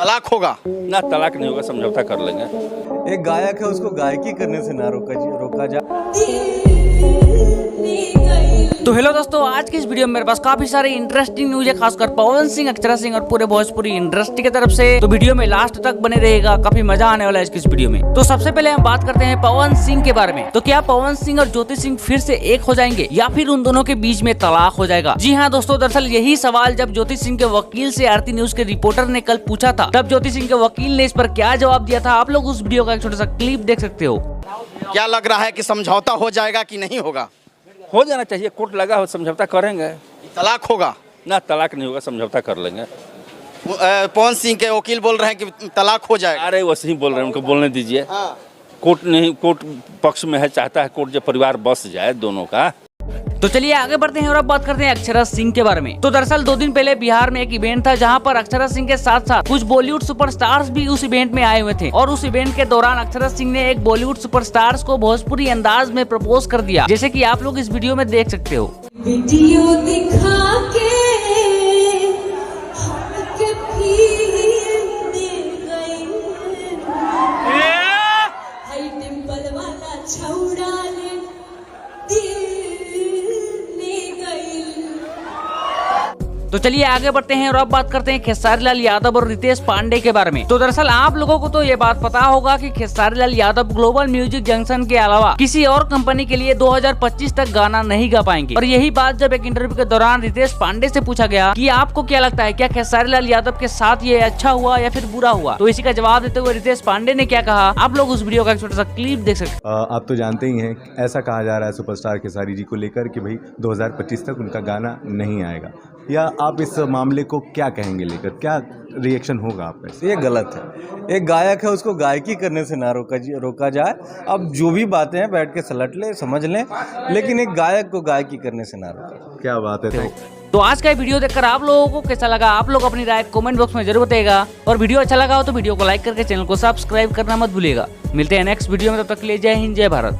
तलाक होगा? ना, तलाक नहीं होगा, समझौता कर लेंगे। एक गायक है, उसको गायकी करने से ना रोका जाए। तो हेलो दोस्तों, आज की इस वीडियो में मेरे पास काफी सारे इंटरेस्टिंग न्यूज है, खासकर पवन सिंह, अक्षरा सिंह और पूरे भोजपुरी इंडस्ट्री की तरफ से। तो वीडियो में लास्ट तक बने रहेगा, काफी मजा आने वाला है इस वीडियो में। तो सबसे पहले हम बात करते हैं पवन सिंह के बारे में। तो क्या पवन सिंह और ज्योति सिंह फिर से एक हो जाएंगे या फिर उन दोनों के बीच में तलाक हो जाएगा? जी हाँ दोस्तों, दरअसल यही सवाल जब ज्योति सिंह के वकील से आरती न्यूज के रिपोर्टर ने कल पूछा था, तब ज्योति सिंह के वकील ने इस पर क्या जवाब दिया था, आप लोग उस वीडियो का एक छोटा सा क्लिप देख सकते हो। क्या लग रहा है कि समझौता हो जाएगा कि नहीं होगा? हो जाना चाहिए, कोर्ट लगा हो, समझौता करेंगे। तलाक होगा? ना, तलाक नहीं होगा, समझौता कर लेंगे। पवन सिंह के वकील बोल रहे हैं कि तलाक हो जाएगा। अरे वैसे ही बोल रहे हैं, उनको बोलने दीजिए। हाँ। कोर्ट पक्ष में है, चाहता है कोर्ट जो परिवार बस जाए दोनों का। तो चलिए आगे बढ़ते हैं और अब बात करते हैं अक्षरा सिंह के बारे में। तो दरअसल 2 दिन पहले बिहार में एक इवेंट था, जहां पर अक्षरा सिंह के साथ साथ कुछ बॉलीवुड सुपरस्टार्स भी उस इवेंट में आए हुए थे। और उस इवेंट के दौरान अक्षरा सिंह ने एक बॉलीवुड सुपरस्टार्स को भोजपुरी अंदाज में प्रपोज कर दिया, जैसे कि आप लोग इस वीडियो में देख सकते हो। वीडियो दिखा के हमके फील दे गई, हाय डिंपल वाला छौड़ा ले दिल ले गई। तो चलिए आगे बढ़ते हैं और अब बात करते हैं खेसारी लाल यादव और रितेश पांडे के बारे में। तो दरअसल आप लोगों को तो ये बात पता होगा कि Khesari Lal Yadav global music junction के अलावा किसी और कंपनी के लिए 2025 तक गाना नहीं गा पाएंगे। और यही बात जब एक इंटरव्यू के दौरान रितेश पांडे से पूछा गया कि आपको क्या लगता है, क्या खेसारी लाल यादव के साथ ये अच्छा हुआ या फिर बुरा हुआ, तो इसी का जवाब देते हुए रितेश पांडे ने क्या कहा, आप लोग उस वीडियो का एक छोटा सा क्लिप देख सकते हैं। आप तो जानते ही हैं, ऐसा कहा जा रहा है सुपरस्टार खेसारी जी को लेकर कि भाई 2025 तक उनका गाना नहीं आएगा। या आप इस मामले को क्या कहेंगे लेकर, क्या रिएक्शन होगा आप में? ये गलत है। एक गायक है, उसको गायकी करने से ना रोका जाए। अब जो भी बातें हैं बैठ के सलट ले, समझ लें, लेकिन एक गायक को गायकी करने से ना रोका। क्या बात है। तो आज का वीडियो देखकर आप लोगों को कैसा लगा, आप लोग अपनी राय कमेंट बॉक्स में जरूर बताइएगा। और वीडियो अच्छा लगा हो तो वीडियो को लाइक करके चैनल को सब्सक्राइब करना मत भूलिएगा। मिलते हैं नेक्स्ट वीडियो में, तब तक के लिए जय हिंद, जय भारत।